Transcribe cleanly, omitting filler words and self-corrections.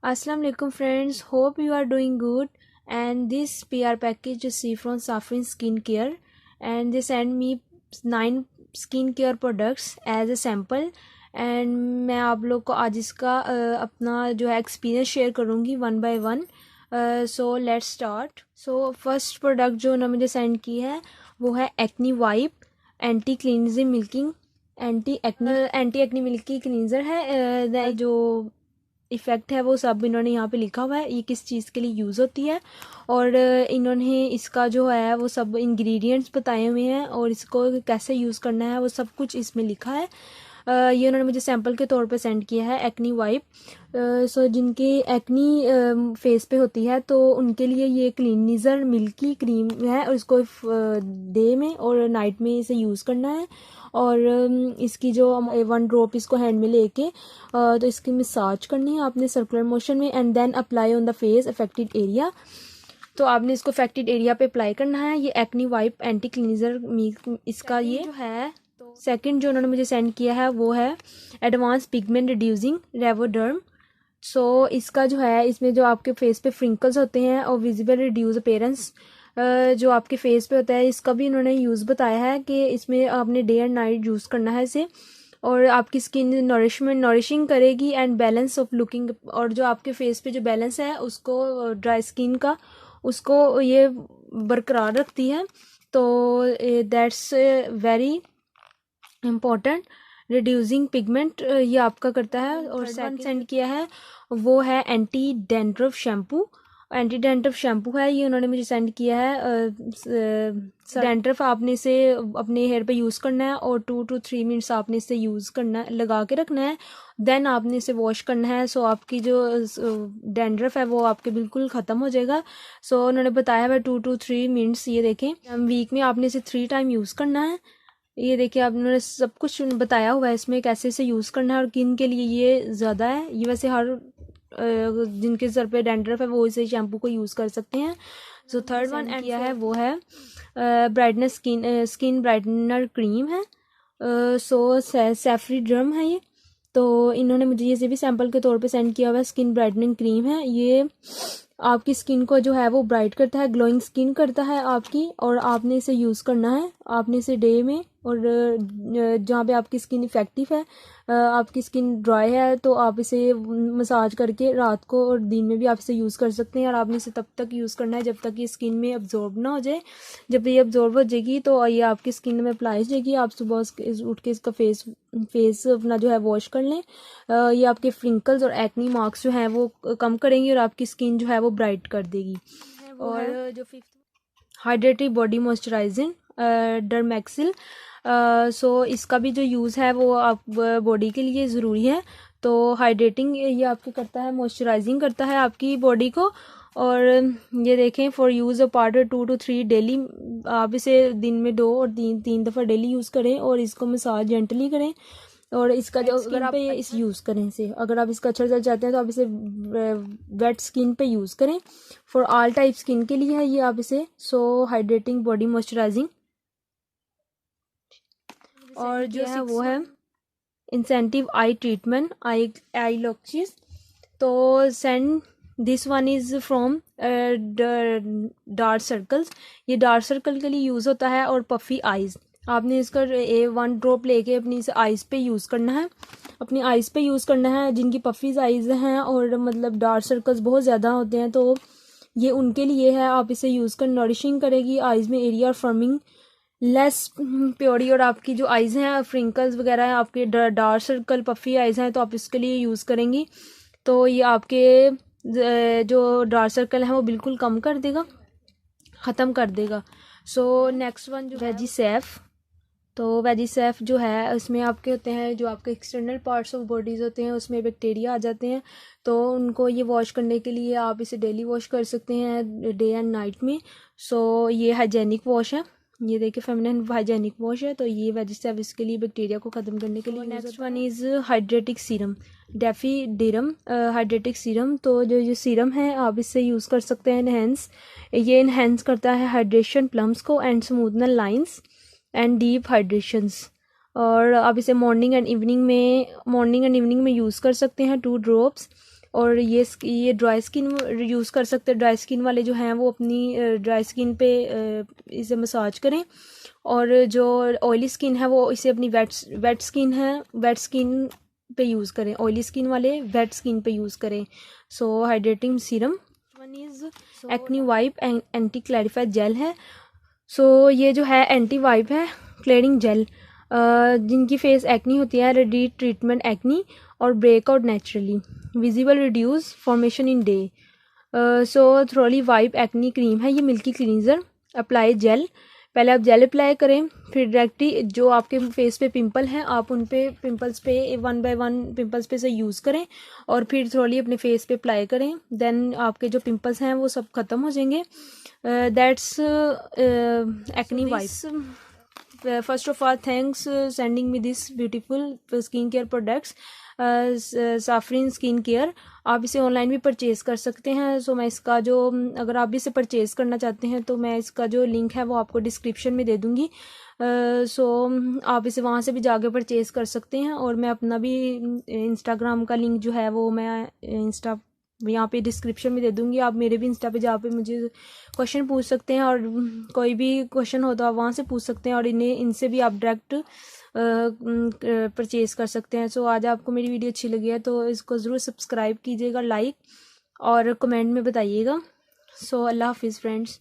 Assalamu alaikum friends, hope you are doing good. And this PR package received from safrinskincare, and they send me 9 skincare products as a sample. And मैं आप लोग को आज इसका अपना जो है एक्सपीरियंस शेयर करूँगी one by one. So let's start. So first product जो उन्होंने मुझे सेंड की है वो है acne wipe anti cleansing milking anti acne milky cleanser है. जो इफ़ेक्ट है वो सब इन्होंने यहाँ पे लिखा हुआ है, ये किस चीज़ के लिए यूज़ होती है, और इन्होंने इसका जो है वो सब इंग्रेडिएंट्स बताए हुए हैं और इसको कैसे यूज़ करना है वो सब कुछ इसमें लिखा है. ये उन्होंने मुझे सैम्पल के तौर पे सेंड किया है एक्नी वाइप. सो जिनकी एक्नी फेस पे होती है तो उनके लिए ये क्लीनिजर मिल्की क्रीम है और इसको डे में और नाइट में इसे यूज़ करना है. और इसकी जो 1 ड्रॉप इसको हैंड में लेके तो इसकी मसाज करनी है आपने सर्कुलर मोशन में, and then apply on the face affected area. तो आपने इसको अफेक्टेड एरिया पे अप्लाई करना है. ये एक्नी वाइप एंटी क्लींजर इसका ये जो है. सेकंड जो उन्होंने मुझे सेंड किया है वो है एडवांस पिगमेंट रिड्यूसिंग रेवोडर्म. सो इसका जो है इसमें जो आपके फेस पे फ्रिंकल्स होते हैं और विजिबल रिड्यूस अपीयरेंस जो आपके फेस पे होता है, इसका भी इन्होंने यूज़ बताया है कि इसमें आपने डे एंड नाइट यूज़ करना है इसे, और आपकी स्किन नॉरिशिंग करेगी एंड बैलेंस ऑफ लुकिंग, और जो आपके फेस पे जो बैलेंस है उसको ड्राई स्किन का उसको ये बरकरार रखती है. तो that's very important. Reducing pigment ये आपका करता है. और सेकंड सेंड किया है वो है anti dandruff shampoo. Anti dandruff shampoo है ये उन्होंने मुझे सेंड किया है. डैंड्रफ आपने इसे अपने हेयर पे यूज़ करना है और 2 to 3 मिनट्स आपने इसे यूज़ करना है, लगा के रखना है. देन आपने इसे वॉश करना है. सो आपकी जो डैंड्रफ है वो आपके बिल्कुल ख़त्म हो जाएगा. सो उन्होंने बताया है 2 to 3 मिनट्स. ये देखें वीक में आपने इसे 3 टाइम यूज़ करना है. ये देखिए आपने सब कुछ बताया हुआ है इसमें कैसे इसे यूज़ करना है और किन के लिए ये ज़्यादा है. ये वैसे हर जिनके सर पे डैंड्रफ है वो इसे शैम्पू को यूज़ कर सकते हैं. सो थर्ड वन एंड किया है वो है ब्राइटनेस स्किन ब्राइटनर क्रीम है. सो सैफ्रीड्रम है ये. तो इन्होंने मुझे ये भी सैंपल के तौर पे सेंड किया हुआ है. स्किन ब्राइटनिंग क्रीम है ये, आपकी स्किन को जो है वो ब्राइट करता है, ग्लोइंग स्किन करता है आपकी, और आपने इसे यूज़ करना है. आपने इसे डे में और जहाँ पे आपकी स्किन इफेक्टिव है, आपकी स्किन ड्राई है तो आप इसे मसाज करके रात को और दिन में भी आप इसे यूज़ कर सकते हैं. और आपने इसे तब तक यूज़ करना है जब तक ये स्किन में अब्जॉर्ब ना हो जाए. जब ये अब्जॉर्ब हो जाएगी तो ये आपकी स्किन में अप्लाई हो जाएगी. आप सुबह उठ के इसका फेस अपना जो है वॉश कर लें. ये आपके फ्रिंकल्स और एक्नी मार्क्स जो हैं वो कम करेंगी और आपकी स्किन जो है वो ब्राइट कर देगी. और जो फिफ्थ हाइड्रेटिव बॉडी मॉइस्चराइजिंग डरमैक्सिल. सो इसका भी जो यूज़ है वो आप बॉडी के लिए ज़रूरी है. तो हाइड्रेटिंग ये आपको करता है, मॉइस्चराइजिंग करता है आपकी बॉडी को. और ये देखें for use a powder 2 to 3 daily. आप इसे दिन में 2 और 3 दफ़ा डेली यूज़ करें और इसको मसाज जेंटली करें. और इसका जो अगर आप इस यूज़ करें इसे, अगर आप इसका अच्छा रिजल्ट चाहते हैं तो आप इसे वेट स्किन पे यूज़ करें. फॉर ऑल टाइप स्किन के लिए है ये आप इसे. सो हाइड्रेटिंग बॉडी मॉइस्चराइजिंग. और जो है वो है इंसेंटिव आई ट्रीटमेंट आई लॉक्चीज. तो send this one is from dark circles. ये डार्क सर्कल के लिए यूज़ होता है. और पफ़ी आइज़, आपने इसका 1 ड्रॉप लेके अपनी आइज़ पे यूज़ करना है, अपनी आइज़ पे यूज़ करना है. जिनकी पफ़ीज आइज़ हैं और मतलब डार्क सर्कल्स बहुत ज़्यादा होते हैं तो ये उनके लिए है. आप इसे यूज़ कर नरिशिंग करेगी आइज़ में एरिया और फर्मिंग लेस प्योरी. और आपकी जो आइज़ हैं फ्रिंकल्स वगैरह हैं, आपके डार्क सर्कल पफ़ी आइज़ हैं तो आप इसके लिए यूज़ करेंगी. तो ये आपके जो डार्क सर्कल हैं वो बिल्कुल कम कर देगा, ख़त्म कर देगा. सो नेक्स्ट वन जो वेजी सेफ. तो वेजी सेफ जो है उसमें आपके होते हैं जो आपके एक्सटर्नल पार्ट्स ऑफ बॉडीज़ होते हैं उसमें बैक्टीरिया आ जाते हैं. तो उनको ये वॉश करने के लिए आप इसे डेली वॉश कर सकते हैं डे एंड नाइट में. सो ये हाइजेनिक वॉश है. ये देखिए फेमिनिन हाइजेनिक वॉश है. तो ये वेजी सेफ इसके लिए बैक्टीरिया को ख़त्म करने के लिए. Next one is hydrating serum डेफीडिरम हाइड्रेटिक सीरम. तो जो सीरम है आप इससे यूज़ कर सकते हैं इनहेंस. ये इनहेंस करता है हाइड्रेशन प्लम्स को एंड स्मूथनर लाइंस एंड डीप हाइड्रेशंस. और आप इसे मॉर्निंग एंड इवनिंग में यूज़ कर सकते हैं 2 ड्रॉप्स. और ये ड्राई स्किन यूज़ कर सकते हैं। ड्राई स्किन वाले जो हैं वो अपनी ड्राई स्किन पे इसे मसाज करें, और जो ऑयली स्किन है वो इसे अपनी वेट स्किन पे यूज़ करें। ऑयली स्किन वाले वेट स्किन पे यूज़ करें। So hydrating serum one is acne wipe anti clarify gel है। सो ये जो है एंटी वाइप है क्लियरिंग जेल, जिनकी फेस एक्नी होती है, रेडी ट्रीटमेंट एक्नी और breakout naturally, visible reduce formation in day. So thoroughly wipe acne cream है, ये मिल्की क्लींजर। अप्लाई जेल, पहले आप जेल अप्लाई करें, फिर डायरेक्टली जो आपके फेस पे पिंपल हैं आप उन पे पिंपल्स पे 1 बाय 1 पिंपल्स पे से यूज़ करें और फिर थ्रोली अपने फेस पे अप्लाई करें। देन आपके जो पिंपल्स हैं वो सब ख़त्म हो जाएंगे। That's acne wipe. First of all, thanks sending me this beautiful skincare products, साफरिन स्किन केयर। आप इसे ऑनलाइन भी परचेज़ कर सकते हैं। सो मैं इसका जो, अगर आप भी इसे परचेज़ करना चाहते हैं तो मैं इसका जो लिंक है वो आपको डिस्क्रिप्शन में दे दूँगी। सो आप इसे वहाँ से भी जाके परचेज़ कर सकते हैं, और मैं अपना भी इंस्टाग्राम का लिंक जो है वो मैं इंस्टा यहाँ पे डिस्क्रिप्शन में दे दूँगी। आप मेरे भी इंस्टा पे जहाँ पे मुझे क्वेश्चन पूछ सकते हैं, और कोई भी क्वेश्चन हो तो आप वहाँ से पूछ सकते हैं, और इनसे भी आप डायरेक्ट परचेज़ कर सकते हैं। सो आज आपको मेरी वीडियो अच्छी लगी है तो इसको ज़रूर सब्सक्राइब कीजिएगा, लाइक और कमेंट में बताइएगा। सो अल्लाह हाफिज़ फ्रेंड्स।